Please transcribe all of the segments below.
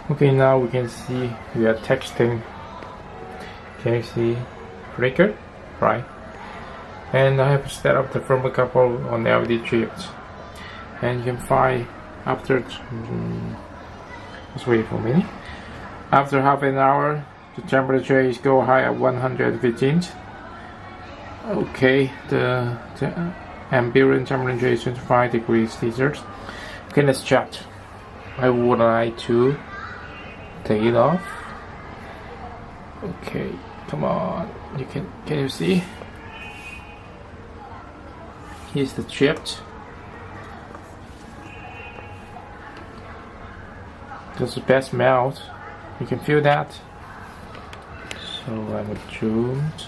Okay, now we can see we are texting. Can you see breaker? Right. And I have set up the thermocouple on the LED chips. And you can find after just wait for a minute. After half an hour, the temperature is go high at 115. Okay, the ambient temperature is 25 degrees Celsius. Okay, let's check. I would like to take it off. Okay, come on. Can you see? Here's the chip. This is the best melt. You can feel that. So I'm zoomed.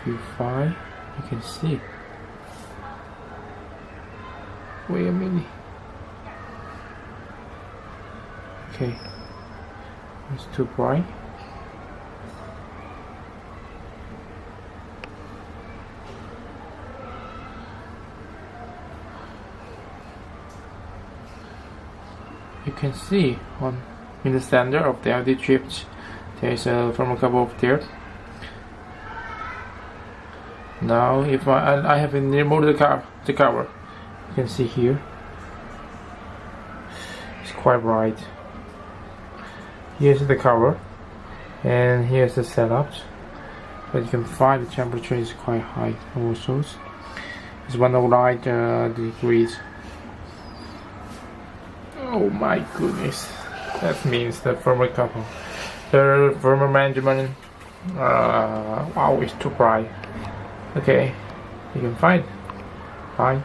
View 5. You can see. Wait a minute. Okay. It's too bright. You can see in the center of the LED chips there is a thermocouple of there. Now if I have removed the cover, you can see here it's quite bright. Here's the cover and here's the setup, but you can find the temperature is quite high also. It's 109 degrees. Oh my goodness, that means the thermocouple, the thermal management, wow, it's too bright. Okay, you can find. Fine.